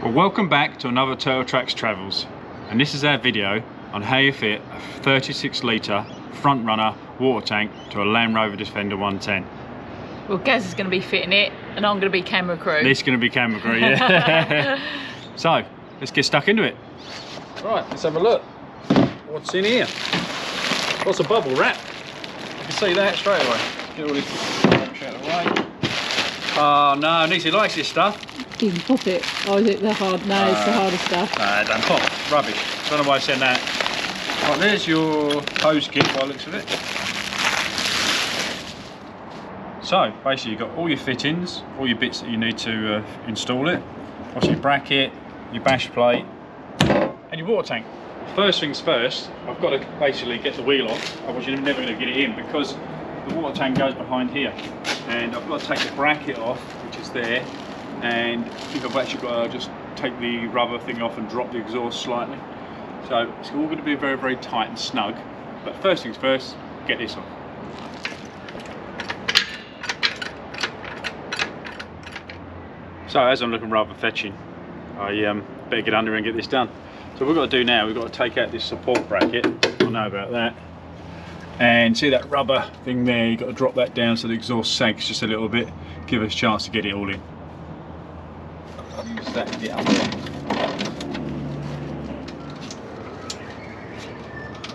Well, welcome back to another Turtle Tracks Travels, and this is our video on how you fit a 36 litre front runner water tank to a Land Rover Defender 110. Well, Gaz is going to be fitting it and I'm going to be camera crew. This is going to be camera crew, yeah. So, let's get stuck into it. Right, let's have a look. What's in here? Lots of bubble wrap. You can see that straight away. Get all this rubbish out of the way. Oh no, Nisi likes this stuff. You can pop it. Oh, is it the hard? No, it's the harder stuff. No, don't pop. Rubbish. Don't know why I said that. Right, there's your hose kit by the looks of it. So, basically you've got all your fittings, all your bits that you need to install it. Obviously your bracket, your bash plate, and your water tank. First things first, I've got to basically get the wheel off, otherwise you're never going to get it in, because the water tank goes behind here. And I've got to take the bracket off, which is there, and I think I've actually got to just take the rubber thing off and drop the exhaust slightly. So it's all going to be very, very tight and snug. But first things first, get this off. So as I'm looking rather fetching, I better get under and get this done. So what we've got to do now, we've got to take out this support bracket. I know about that. And see that rubber thing there, you've got to drop that down so the exhaust sags just a little bit, give us a chance to get it all in. I'll use that to get up there.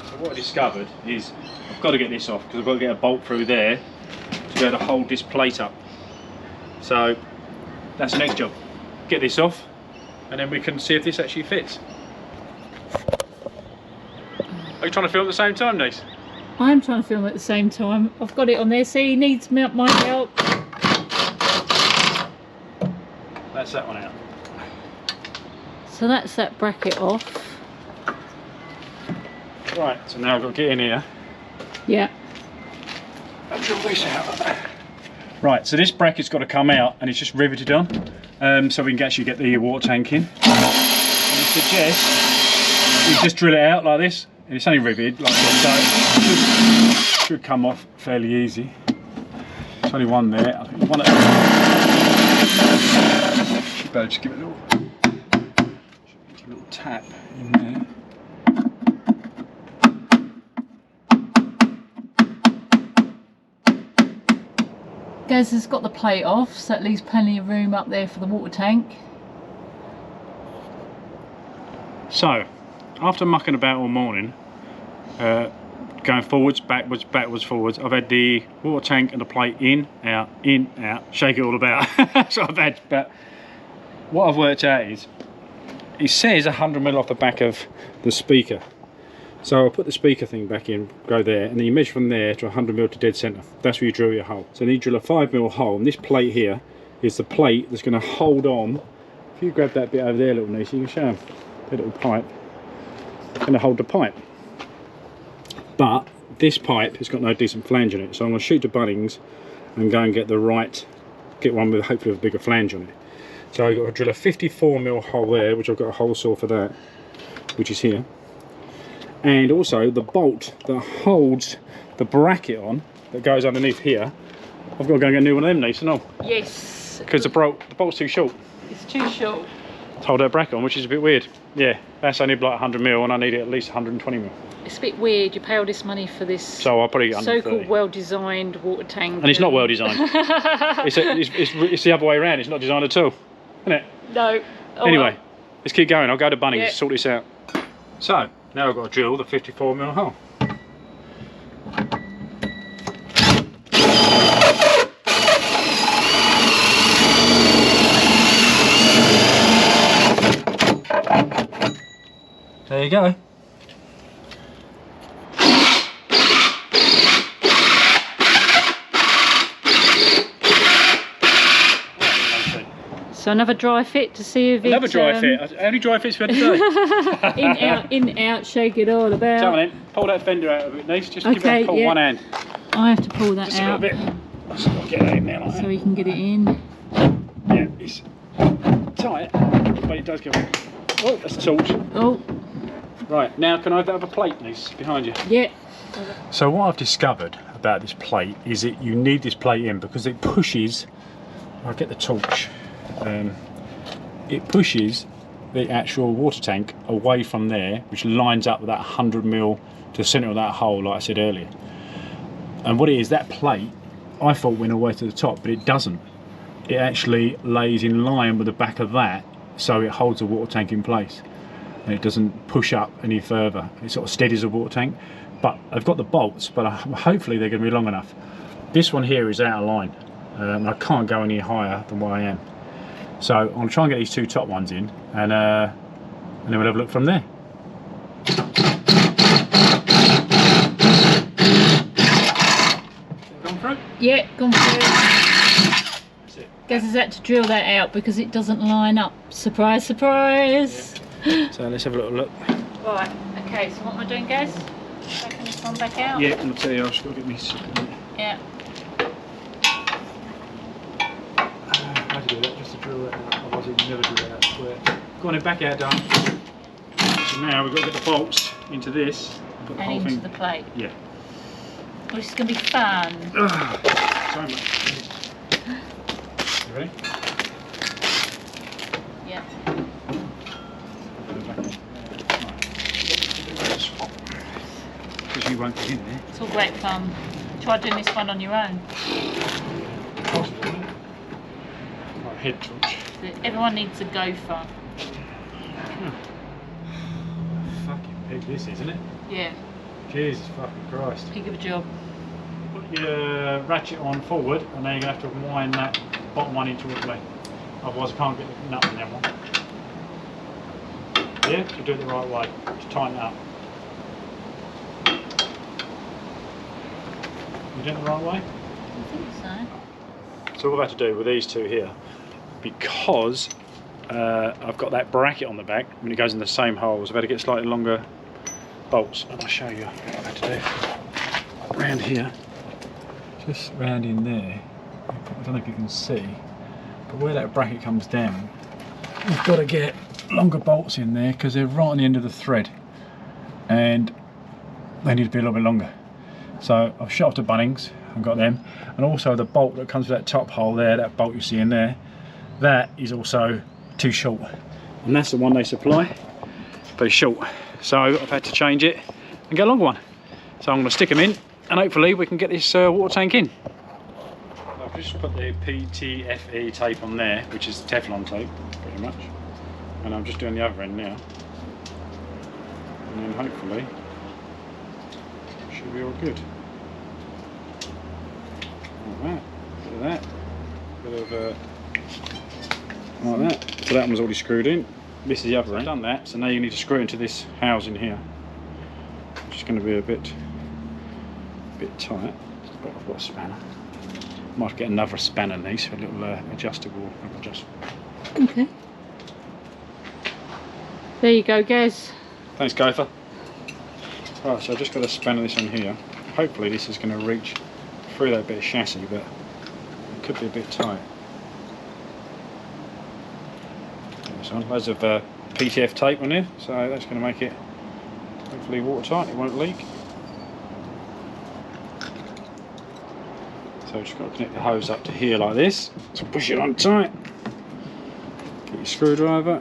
So what I discovered is I've got to get this off because I've got to get a bolt through there to be able to hold this plate up. So that's the next job. Get this off and then we can see if this actually fits. Are you trying to film at the same time, Nice? I'm trying to film at the same time. I've got it on there, see, he needs my help. That's that one out. So that's that bracket off. Right, so now I've got to get in here. Yeah. And drill this out. Right, so this bracket's got to come out and it's just riveted on, so we can actually get the water tank in. And I suggest you just drill it out like this. And it's only riveted like this, so it should come off fairly easy. There's only one there. I think one should better just give it a little tap in there. Gaz has got the plate off, so that leaves plenty of room up there for the water tank. So, after mucking about all morning, going forwards, backwards, forwards, I've had the water tank and the plate in, out, shake it all about. So I've had, but what I've worked out is, it says 100mm off the back of the speaker. So I'll put the speaker thing back in, go there, and then you measure from there to 100mm to dead centre. That's where you drill your hole. So then you drill a 5mm hole, and this plate here is the plate that's going to hold on. If you grab that bit over there, little niece, you can show them the little pipe. Going to hold the pipe, but this pipe has got no decent flange on it, so I'm going to shoot to Bunnings and go and get one with hopefully a bigger flange on it. So I've got to drill a 54mm hole there, which I've got a hole saw for that, which is here, and also the bolt that holds the bracket on that goes underneath here. I've got to go and get a new one of them, Nathan. Oh, Yes. because the bolt's too short. It's too short. To hold that bracket on, which is a bit weird. Yeah, that's only like 100mm and I need it at least 120mm. It's a bit weird, you pay all this money for this So I'll probably get so-called well-designed water tank. And it's not well designed. it's the other way around, it's not designed at all, isn't it? No. Oh, anyway, well. let's keep going. I'll go to Bunnings Yeah. to sort this out. So, now I've got to drill the 54mm hole. There you go. So another dry fit to see if Another dry fit. How many dry fits we had today? in, out, shake it all about. Come on then, pull that fender out of it, Nice. Just give Okay, it a pull yeah. one hand. I have to pull that Just out a little bit. Just got to get that in there like so that. we can get it in. Yeah, it's tight, but it does go in. Oh, that's a torch. Oh. Right, now can I have that other plate, Nice, behind you? Yeah. So what I've discovered about this plate is that you need this plate in because it pushes, I'll get the torch, it pushes the actual water tank away from there, which lines up with that 100mm to the centre of that hole, like I said earlier. And what it is, that plate, I thought went all the way to the top, but it doesn't. It actually lays in line with the back of that, so it holds the water tank in place. And it doesn't push up any further. It sort of steadies the water tank. But I've got the bolts, but hopefully they're going to be long enough. This one here is out of line. I can't go any higher than what I am. So I'm going to try and get these two top ones in, and then we'll have a look from there. Gone through? Yeah, gone through. That's it. Guess has had to drill that out because it doesn't line up. Surprise, surprise. Yeah. So let's have a little look. Right, okay, so what am I doing, guys? Taking this one back out? Yeah, I'll tell you, I've just got to get me. Yeah. How do you do that? Just to drill that out. Otherwise you can never drill that out square. Go on then, back out, done. So now we've got to get the bolts into this. Put the And whole into thing. the plate. Yeah. Well, this is going to be fun. So much. You ready? Yeah. Because you won't get in there. It's all great fun. Try doing this one on your own. Right, head torch. Everyone needs a gopher. Fucking pig this, isn't it? Yeah, Jesus fucking Christ. pig of a job. Put your ratchet on forward, and then you're going to have to wind that bottom one in towards me. Otherwise I can't get the nut in that one. Yeah, you do it the right way. Just tighten it up. You doing it the right way? I think so. So what I've had to do with these two here, because I've got that bracket on the back, when it goes in the same holes, I've had to get slightly longer bolts. And I'll show you what I've had to do. Round here, just round in there, I don't know if you can see, but where that bracket comes down, you've got to get longer bolts in there because they're right on the end of the thread and they need to be a little bit longer. So I've shot off to Bunnings and got them, and also the bolt that comes with that top hole there, that bolt you see in there, that is also too short, and that's the one they supply, but it's short, so I've had to change it and get a longer one. So I'm going to stick them in and hopefully we can get this water tank in. I've just put the PTFE tape on there, which is Teflon tape pretty much, and I'm just doing the other end now, and then hopefully should be all good. Like that, bit of that, bit of like that. So that one was already screwed in. This is the other end. I've done that, so now you need to screw it into this housing here, which is going to be a bit tight. But I've got a spanner. Might get another spanner in these for a little adjustable. Okay. There you go, guys. Thanks, Gopher. Right, so I've just got to spanner this on here. Hopefully this is going to reach through that bit of chassis, but it could be a bit tight. This one, loads of PTF tape on here, so that's going to make it hopefully watertight, it won't leak. So just got to connect the hose up to here like this, so push it on tight, get your screwdriver.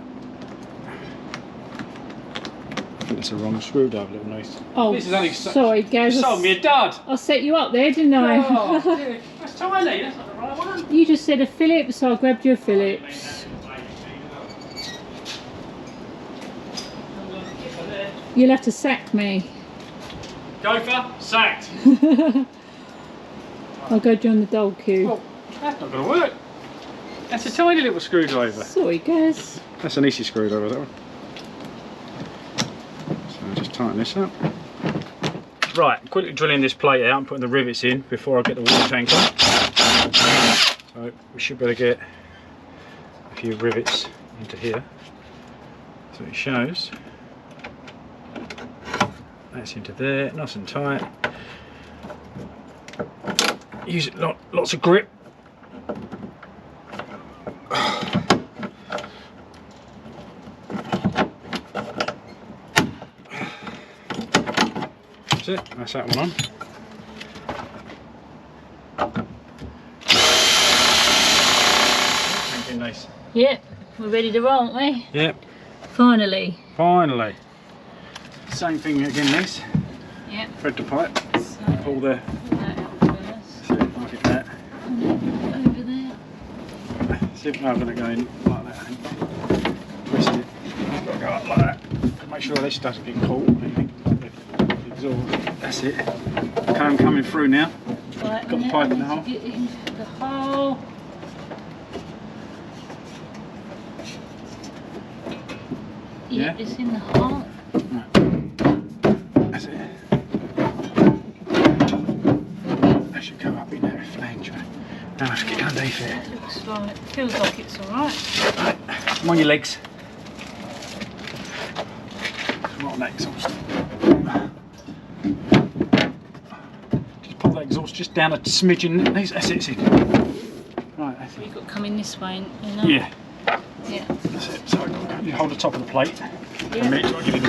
I think it's the wrong screwdriver underneath. Oh, this is only sorry, guys. You sold me a dud! I set you up there, didn't I? Oh, dude, that's tiny, that's not the right one. You just said a Phillips, so I grabbed you a Phillips. You'll have to sack me. Gopher, sacked! I'll go join the dog queue. Well, that's not going to work. That's a tiny little screwdriver. Sorry, guys. That's an easy screwdriver, that one. So I'll just tighten this up. Right, quickly drilling this plate out and putting the rivets in before I get the water tank on. So we should be able to get a few rivets into here. So it shows. That's into there, nice and tight. Use it lots of grip. That's it, that's that one on. Nice. Yep, we're ready to roll, aren't we? Yep. Finally. Finally. Same thing again, this. Yep. Thread the pipe. So, Pull the. pull that out first. See if I get that. Over there. See if I'm going to go in like that. I think. Twist it. Go up like that. Make sure this doesn't get caught. That's it. I'm coming through now. Right, Got the pipe in the hole. Get into the hole. Yeah? It's in the hole. Right. That's it. That should go up in there flange. Now let's get underneath it. It looks like, feels like it's alright. Right. Come on your legs. Come on that exhaust. Just pop that exhaust just down a smidgen. That's it. That's it. Right, that's it. You've got to come in this way, you know? Yeah. Yeah. That's it. So you hold the top of the plate. Yeah. A minute, so I get it.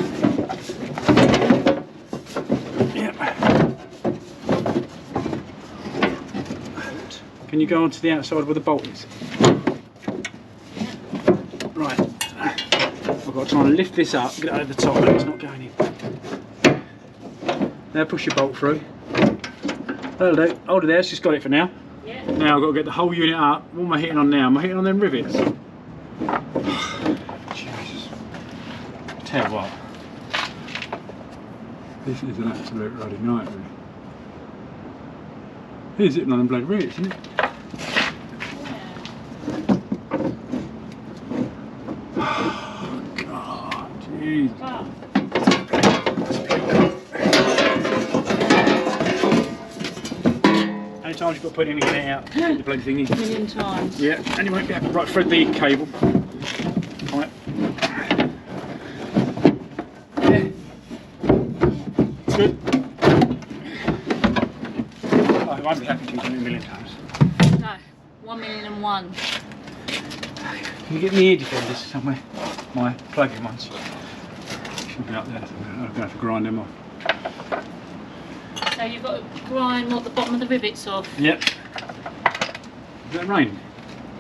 Yep. Can you go onto the outside where the bolt is? Right. I've got to try and lift this up, get it over the top, but it's not going in. Now push your bolt through. That'll do. Hold it there, it's just got it for now. Yeah. Now I've got to get the whole unit up. What am I hitting on now? Am I hitting on them rivets? Jesus. Tell you what. This is an absolute bloody nightmare. Here's hitting on them bloody rivets, isn't it? Oh, God, jeez. Wow. How many times you've got to put it in and get it out? Get the bloody thing in. A million times. Yeah, anyway, yeah. Right, thread the cable. Right. Yeah. Good. Oh, I won't be happy to do it a million times. No, 1,000,001. Can you get me ear defenders somewhere? My plug-in ones. Should be up there. I'm going to have to grind them off. So you've got to grind what the bottom of the rivets off. Yep. Is that rain?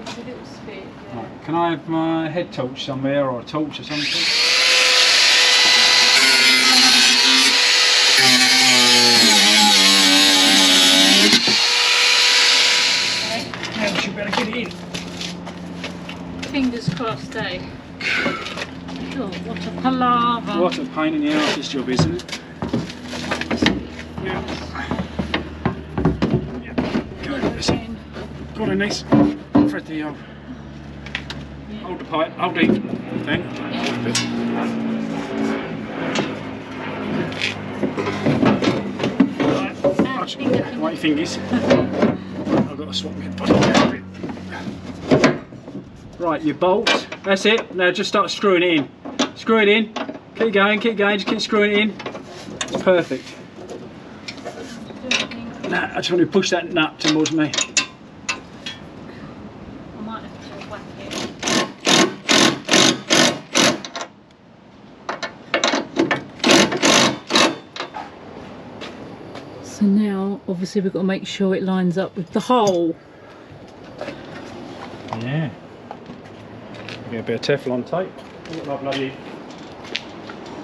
It's a little spit. Yeah. Right. Can I have my head torch somewhere or a torch or something? Okay. Now we should better get it in. Fingers crossed, eh? Oh, what a palaver. What a pain in the arse this job is, isn't it? Yeah. Go, that's it. Go on, nice. Thread the hold the pipe, hold the thing. Right, right your fingers. I've got to swap my body down a bit. Right, your bolts. That's it. Now just start screwing it in. Screw it in. Keep going, just keep screwing it in. It's perfect. Now I just want to push that nut towards me. I might have to whack it. So now, obviously, we've got to make sure it lines up with the hole. Yeah. Get a bit of Teflon tape. Look like bloody.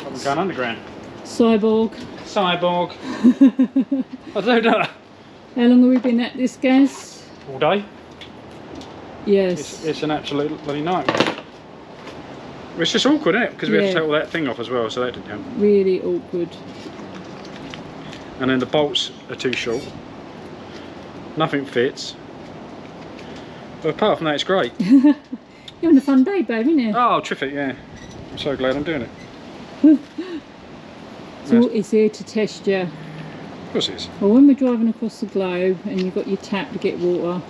I'm going underground. Cyborg. Cyborg. I don't know. How long have we been at this, Gaz? All day. Yes. It's an absolute bloody nightmare. It's just awkward, isn't it? Because we have to take all that thing off as well, so that didn't help. Really awkward. And then the bolts are too short. Nothing fits. But apart from that, it's great. You're having a fun day, babe, isn't it? Oh, terrific, yeah. I'm so glad I'm doing it. So it's here to test you. Of course it is. Well, when we're driving across the globe and you've got your tap to get water,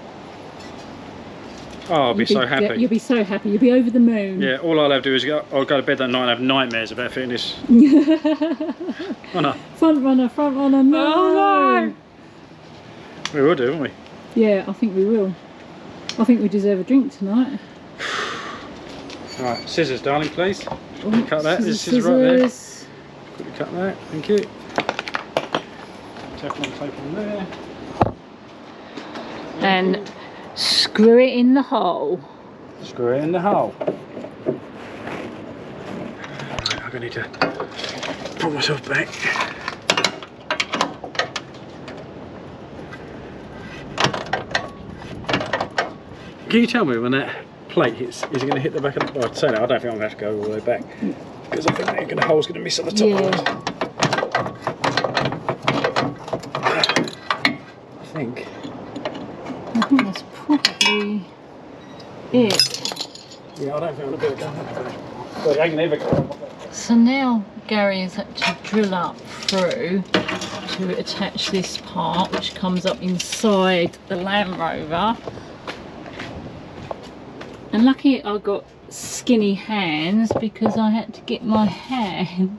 Oh, I'll be so happy. You'll be so happy. You'll be over the moon. Yeah, all I'll have to do is I'll go to bed that night and have nightmares about fitting this. Oh no. Front runner, no. Oh no. We will do, won't we? Yeah, I think we will. I think we deserve a drink tonight. Right, scissors, darling, please. Oh, Cut that. There's scissors right there. Quickly cut that. Thank you. Teflon tape on there. And screw it in the hole. Screw it in the hole. I need to pull myself back. Can you tell me when that plate hits, is it going to hit the back of the... Well, I'd say that, I don't think I'm going to have to go all the way back. Because I think the hole's going to miss on the top of it. I think that's probably it. Yeah, I don't think I'm going to be able to go that way. I can never go. So now Gary has had to drill up through to attach this part, which comes up inside the Land Rover. And lucky I got skinny hands because I had to get my hand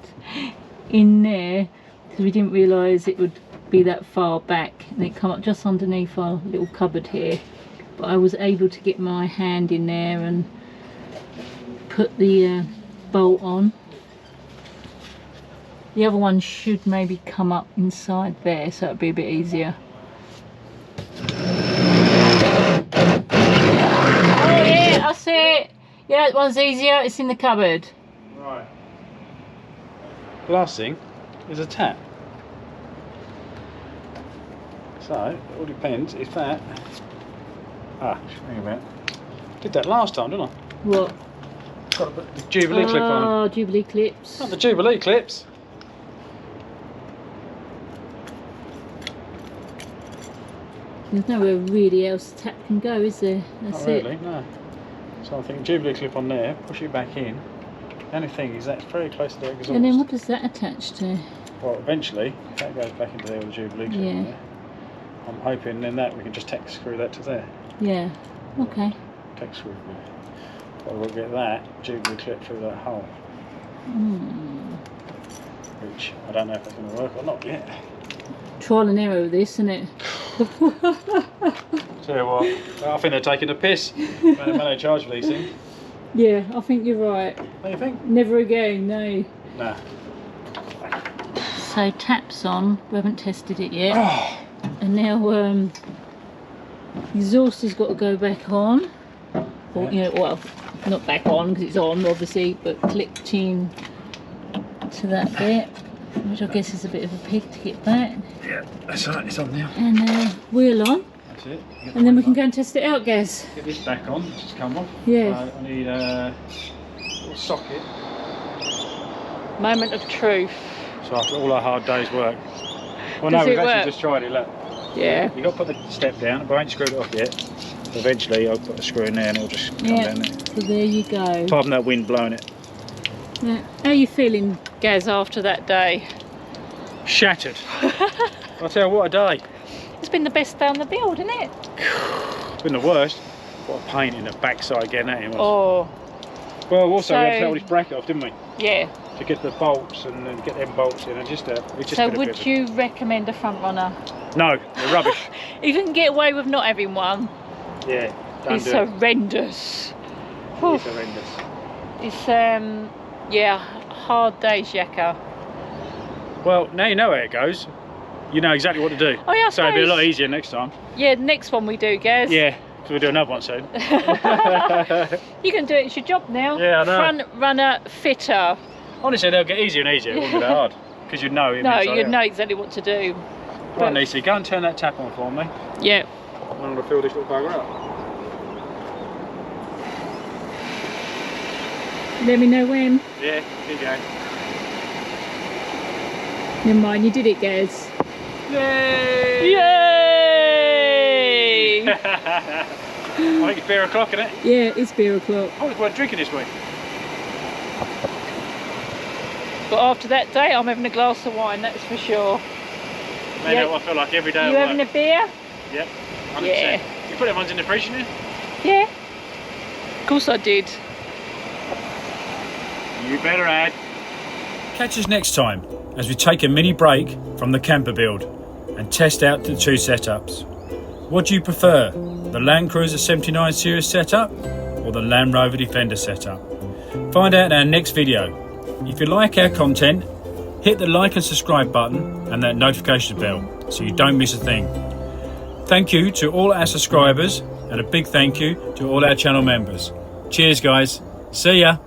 in there because we didn't realise it would be that far back, and it come up just underneath our little cupboard here. But I was able to get my hand in there and put the bolt on. The other one should maybe come up inside there, so it'll be a bit easier. Oh yeah, that's it. Yeah, that one's easier. It's in the cupboard. Right. The last thing is a tap. So it all depends if that. Hang a minute. Did that last time, didn't I? What? Got to put the Jubilee clip on. Oh, Jubilee clips. Not the Jubilee clips. There's nowhere really else the tap can go, is there? That's Not really, it. no. So I think Jubilee clip on there, push it back in. The only thing is that's very close to the exhaust. And then what does that attach to? Well, eventually that goes back into there with the Jubilee clip on there. I'm hoping then that we can just tack screw that to there. Yeah. Okay. Tack screw there. But we'll get that Jubilee clip through that hole. Which I don't know if that's going to work or not yet. Trial and error with this, isn't it? Tell you what, I think they're taking a piss when they charge for these things. Yeah, I think you're right. Don't you think? Never again, no. Nah. So taps on, we haven't tested it yet. Oh. And now exhaust has got to go back on. Or, you know, well, not back on because it's on obviously, but clipped in to that bit, which I guess is a bit of a pig to get back. Yeah, that's right, it's on now. And wheel on. That's it. And then we can go and test it out, Gaz. Get this back on, it's just come off. Yeah. I need a little socket. Moment of truth. So after all our hard days' work. Well, Does no, we've it actually work? just tried it, look. Yeah. You've got to put the step down, but I ain't screwed it off yet. Eventually I'll put a screw in there and it'll just come down there. So there you go. Apart from that wind blowing it. Yeah. How are you feeling, Gaz, after that day? Shattered. I'll tell you, what a day. It's been the best day on the build, isn't it? It's been the worst. What a pain in the backside getting at him was. Oh. Well, also So, we had to take all this bracket off, didn't we? Yeah. To get the bolts and then get them bolts in, and just it's just So been a would bit of you recommend a front runner? No, they're rubbish. You can get away with not having one. Yeah, don't It's do it. horrendous. It's horrendous. It's yeah, hard days, Yakka. Well, now you know how it goes. You know exactly what to do. Oh yeah, I So it'll be a lot suppose. easier next time. Yeah, the next one we do, Gaz. Yeah, because we'll do another one soon. You can do it, it's your job now. Yeah, I know. Front runner fitter. Honestly, they'll get easier and easier. It won't be that hard. Because you know it. No, inside you out. know exactly what to do. Right, Nisi, go and turn that tap on for me. Yeah. I'm going to fill this little bugger up. Let me know when. Yeah, here you go. Never mind, you did it, Gaz. Yay! Yay! I think it's beer o'clock, isn't it? Yeah, it's beer o'clock. I was worth drinking this week. But after that day, I'm having a glass of wine, that's for sure. Man, Yeah. I feel like every day. You at having work. a beer? Yep. 100%. Yeah. You put them ones in the fridge, didn't you? Yeah. Of course I did. You better add. Catch us next time as we take a mini break from the camper build and test out the two setups. What do you prefer, the Land Cruiser 79 Series setup or the Land Rover Defender setup? Find out in our next video. If you like our content, hit the like and subscribe button and that notification bell so you don't miss a thing. Thank you to all our subscribers and a big thank you to all our channel members. Cheers guys, see ya.